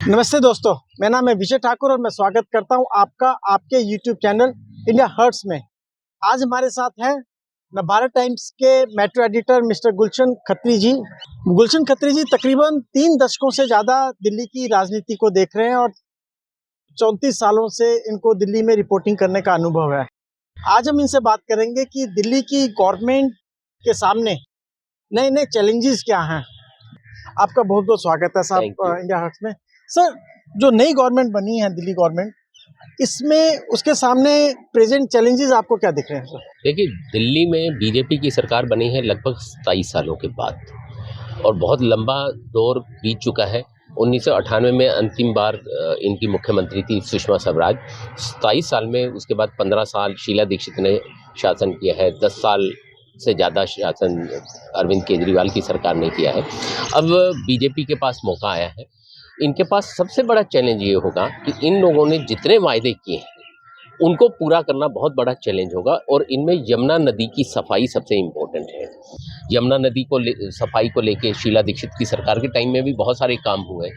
नमस्ते दोस्तों, मेरा नाम है विजय ठाकुर और मैं स्वागत करता हूं आपका आपके YouTube चैनल इंडिया हर्ट्स में। आज हमारे साथ हैं नवभारत टाइम्स के मेट्रो एडिटर मिस्टर गुलशन खत्री जी। गुलशन खत्री जी तकरीबन 3 दशकों से ज़्यादा दिल्ली की राजनीति को देख रहे हैं और 34 सालों से इनको दिल्ली में रिपोर्टिंग करने का अनुभव है। आज हम इनसे बात करेंगे कि दिल्ली की गवर्नमेंट के सामने नए नए चैलेंजेस क्या हैं। आपका बहुत बहुत स्वागत है साहब इंडिया हर्ट्स में। सर, जो नई गवर्नमेंट बनी है दिल्ली गवर्नमेंट, इसमें उसके सामने प्रेजेंट चैलेंजेस आपको क्या दिख रहे हैं सर? देखिए, दिल्ली में बीजेपी की सरकार बनी है लगभग 27 सालों के बाद और बहुत लंबा दौर बीत चुका है। 1998 में अंतिम बार इनकी मुख्यमंत्री थी सुषमा स्वराज। 27 साल में उसके बाद 15 साल शीला दीक्षित ने शासन किया है। 10 साल से ज़्यादा शासन अरविंद केजरीवाल की सरकार ने किया है। अब बीजेपी के पास मौका आया है। इनके पास सबसे बड़ा चैलेंज ये होगा कि इन लोगों ने जितने वायदे किए हैं उनको पूरा करना बहुत बड़ा चैलेंज होगा और इनमें यमुना नदी की सफाई सबसे इम्पोर्टेंट है। यमुना नदी को सफाई को लेके शीला दीक्षित की सरकार के टाइम में भी बहुत सारे काम हुए।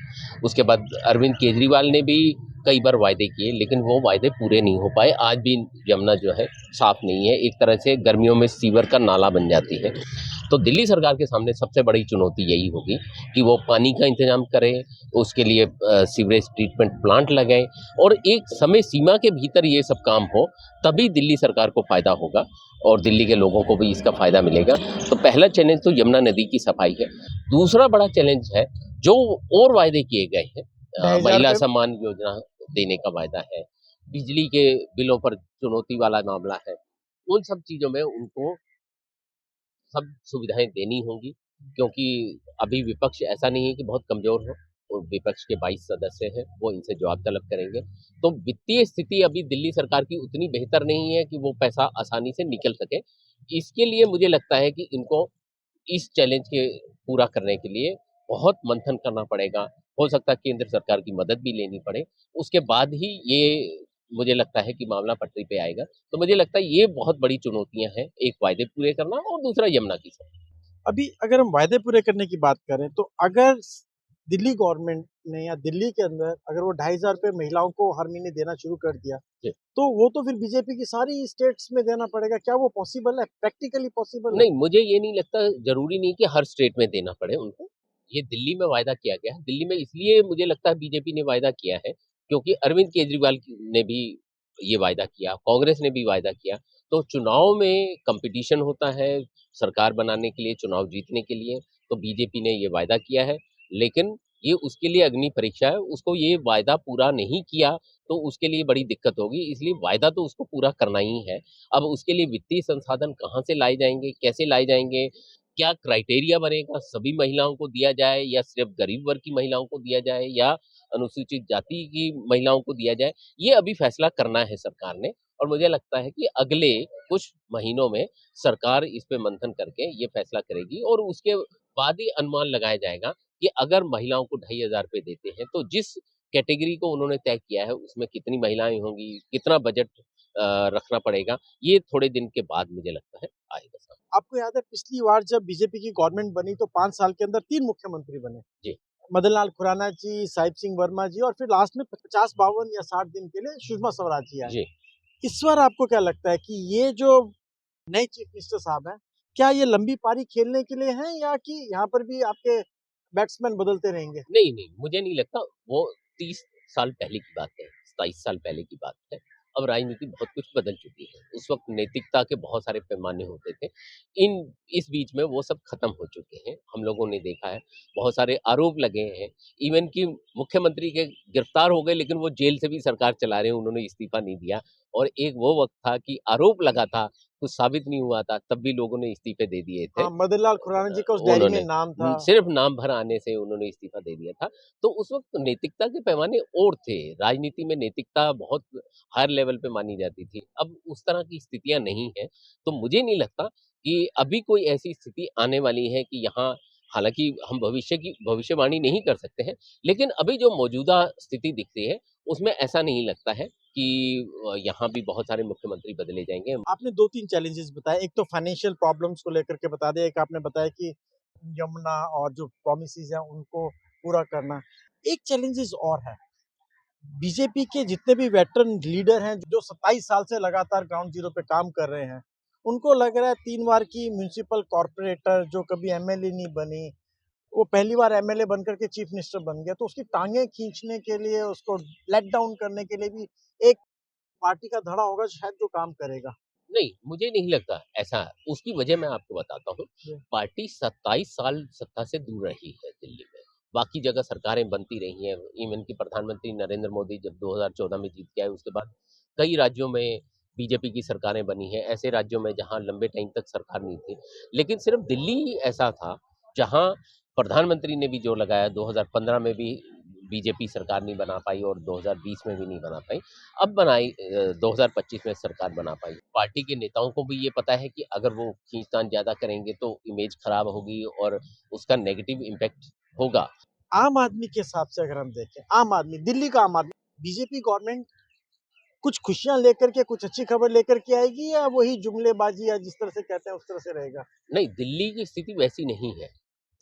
उसके बाद अरविंद केजरीवाल ने भी कई बार वायदे किए, लेकिन वो वायदे पूरे नहीं हो पाए। आज भी यमुना जो है साफ नहीं है, एक तरह से गर्मियों में सीवर का नाला बन जाती है। तो दिल्ली सरकार के सामने सबसे बड़ी चुनौती यही होगी कि वो पानी का इंतजाम करें, उसके लिए सीवरेज ट्रीटमेंट प्लांट लगाएं और एक समय सीमा के भीतर ये सब काम हो, तभी दिल्ली सरकार को फ़ायदा होगा और दिल्ली के लोगों को भी इसका फ़ायदा मिलेगा। तो पहला चैलेंज तो यमुना नदी की सफाई है। दूसरा बड़ा चैलेंज है जो और वायदे किए गए हैं, महिला सम्मान योजना देने का वायदा है, बिजली के बिलों पर चुनौती वाला मामला है। उन सब चीज़ों में उनको सब सुविधाएं देनी होंगी, क्योंकि अभी विपक्ष ऐसा नहीं है कि बहुत कमज़ोर हो और विपक्ष के 22 सदस्य हैं, वो इनसे जवाब तलब करेंगे। तो वित्तीय स्थिति अभी दिल्ली सरकार की उतनी बेहतर नहीं है कि वो पैसा आसानी से निकल सके। इसके लिए मुझे लगता है कि इनको इस चैलेंज के पूरा करने के लिए बहुत मंथन करना पड़ेगा। हो सकता है केंद्र सरकार की मदद भी लेनी पड़े, उसके बाद ही ये मुझे लगता है कि मामला पटरी पे आएगा। तो मुझे लगता है ये बहुत बड़ी चुनौतियाँ हैं, एक वायदे पूरे करना और दूसरा यमुना की सफाई। अभी अगर हम वायदे पूरे करने की बात करें तो अगर दिल्ली गवर्नमेंट ने या दिल्ली के अंदर अगर वो 2,500 रुपये महिलाओं को हर महीने देना शुरू कर दिया, तो वो तो फिर बीजेपी की सारी स्टेट्स में देना पड़ेगा। क्या वो पॉसिबल है, प्रैक्टिकली पॉसिबल है? नहीं, मुझे ये नहीं लगता, ज़रूरी नहीं कि हर स्टेट में देना पड़े उनको। ये दिल्ली में वायदा किया गया है। दिल्ली में इसलिए मुझे लगता है बीजेपी ने वायदा किया है, क्योंकि अरविंद केजरीवाल ने भी ये वायदा किया, कांग्रेस ने भी वायदा किया। तो चुनाव में कॉम्पिटिशन होता है, सरकार बनाने के लिए, चुनाव जीतने के लिए, तो बीजेपी ने ये वायदा किया है। लेकिन ये उसके लिए अग्नि परीक्षा है, उसको ये वायदा पूरा नहीं किया, तो उसके लिए बड़ी दिक्कत होगी, इसलिए वायदा तो उसको पूरा करना ही है। अब उसके लिए वित्तीय संसाधन कहाँ से लाए जाएँगे, कैसे लाए जाएँगे, क्या क्राइटेरिया बनेगा, सभी महिलाओं को दिया जाए या सिर्फ़ गरीब वर्ग की महिलाओं को दिया जाए या अनुसूचित जाति की महिलाओं को दिया जाए, ये अभी फैसला करना है सरकार ने और मुझे लगता है कि अगले कुछ महीनों में सरकार इस पे मंथन करके ये फैसला करेगी और उसके बाद ही अनुमान लगाया जाएगा कि अगर महिलाओं को ₹2,500 देते हैं, तो जिस कैटेगरी को उन्होंने तय किया है, उसमें कितनी महिलाएँ होंगी, कितना बजट रखना पड़ेगा, ये थोड़े दिन के बाद मुझे लगता है आएगा सामने। आपको याद है पिछली बार जब बीजेपी की गवर्नमेंट बनी तो 5 साल के अंदर 3 मुख्यमंत्री बने। जी। मदन लाल खुराना जी, साहिब सिंह वर्मा जी और फिर लास्ट में 50, 52 या 60 दिन के लिए सुषमा स्वराज जी आए। जी। इस बार आपको क्या लगता है कि ये जो नए चीफ मिनिस्टर साहब हैं, क्या ये लंबी पारी खेलने के लिए हैं या कि यहाँ पर भी आपके बैट्समैन बदलते रहेंगे? नहीं, नहीं, मुझे नहीं लगता। वो 30 साल पहले की बात है, 27 साल पहले की बात है। अब राजनीति बहुत कुछ बदल चुकी है। उस वक़्त नैतिकता के बहुत सारे पैमाने होते थे। इन इस बीच में वो सब खत्म हो चुके हैं। हम लोगों ने देखा है, बहुत सारे आरोप लगे हैं। इवन कि मुख्यमंत्री के गिरफ्तार हो गए, लेकिन वो जेल से भी सरकार चला रहे हैं, उन्होंने इस्तीफ़ा नहीं दिया। और एक वो वक़्त था कि आरोप लगा था, कुछ साबित नहीं हुआ था, तब भी लोगों ने इस्तीफ़े दे दिए थे। हाँ, मदन लाल खुराना जी का उस डायरी में उन्होंने नाम था। सिर्फ नाम भर आने से उन्होंने इस्तीफ़ा दे दिया था। तो उस वक़्त नैतिकता के पैमाने और थे। राजनीति में नैतिकता बहुत हायर लेवल पे मानी जाती थी। अब उस तरह की स्थितियाँ नहीं हैं। तो मुझे नहीं लगता कि अभी कोई ऐसी स्थिति आने वाली है कि यहाँ, हालाँकि हम भविष्य की भविष्यवाणी नहीं कर सकते हैं, लेकिन अभी जो मौजूदा स्थिति दिखती है, उसमें ऐसा नहीं लगता है कि यहाँ भी बहुत सारे मुख्यमंत्री बदले जाएँगे। आपने 2-3 चैलेंजेस बताए, एक तो फाइनेंशियल प्रॉब्लम्स को लेकर के बता दिया, एक आपने बताया कि यमुना और जो प्रॉमिसेस हैं उनको पूरा करना। एक चैलेंजेस और है, बीजेपी के जितने भी वेटरन लीडर हैं जो 27 साल से लगातार ग्राउंड जीरो पे काम कर रहे हैं, उनको लग रहा है 3 बार की म्युनिसिपल कॉर्पोरेटर जो कभी एमएलए नहीं बनी, वो पहली बार एमएलए बनकर के चीफ मिनिस्टर बन गया, तो उसकी टांगें खींचने के लिए, उसको लेट डाउन करने के लिए भी एक पार्टी का धड़ा होगा शायद जो काम करेगा। नहीं, मुझे नहीं लगता ऐसा। उसकी वजह मैं आपको बताता हूँ। जी। पार्टी 27 साल सत्ता से दूर रही है दिल्ली में। बाकी जगह सरकारें बनती रही हैं। इवन कि प्रधानमंत्री नरेंद्र मोदी जब 2014 में जीत के आए, उसके बाद कई राज्यों में बीजेपी की सरकारें बनी हैं। ऐसे राज्यों में जहाँ लंबे टाइम तक सरकार नहीं थी। लेकिन सिर्फ दिल्ली ही ऐसा था, जहाँ प्रधानमंत्री ने भी जोर लगाया। 2015 में भी बीजेपी सरकार नहीं बना पाई और 2020 में भी नहीं बना पाई। अब बनाई 2025 में सरकार बना पाई। पार्टी के नेताओं को भी ये पता है कि अगर वो खींचतान ज़्यादा करेंगे तो इमेज खराब होगी और उसका नेगेटिव इम्पैक्ट होगा। आम आदमी के हिसाब से अगर हम देखें, आम आदमी, दिल्ली का आम आदमी, बीजेपी गवर्नमेंट कुछ खुशियाँ लेकर के, कुछ अच्छी खबर लेकर के आएगी या वही जुमलेबाजी या जिस तरह से कहते हैं उस तरह से रहेगा? नहीं, दिल्ली की स्थिति वैसी नहीं है।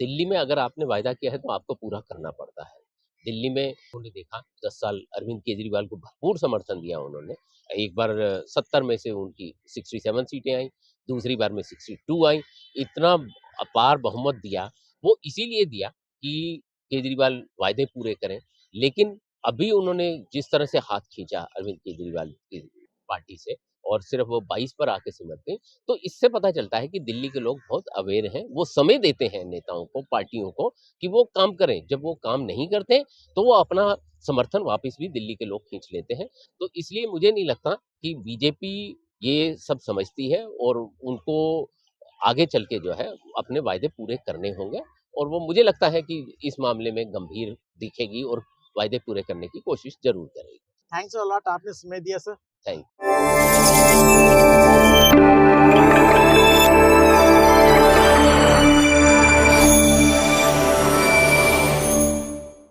दिल्ली में अगर आपने वायदा किया है तो आपको पूरा करना पड़ता है। दिल्ली में उन्होंने देखा 10 साल अरविंद केजरीवाल को भरपूर समर्थन दिया उन्होंने। एक बार 70 में से उनकी 67 सीटें आई, दूसरी बार में 62 आई। इतना अपार बहुमत दिया, वो इसीलिए दिया कि केजरीवाल वायदे पूरे करें। लेकिन अभी उन्होंने जिस तरह से हाथ खींचा अरविंद केजरीवाल की पार्टी से और सिर्फ वो 22 पर आके सिमट गई, तो इससे पता चलता है कि दिल्ली के लोग बहुत अवेयर हैं। वो समय देते हैं नेताओं को, पार्टियों को कि वो काम करें। जब वो काम नहीं करते, तो वो अपना समर्थन वापस भी दिल्ली के लोग खींच लेते हैं। तो इसलिए मुझे नहीं लगता कि बीजेपी ये सब समझती है और उनको आगे चल के जो है अपने वायदे पूरे करने होंगे और वो मुझे लगता है कि इस मामले में गंभीर दिखेगी और वायदे पूरे करने की कोशिश ज़रूर करेगी। थैंक्स अ लॉट, आपने समय दिया सर। थैंक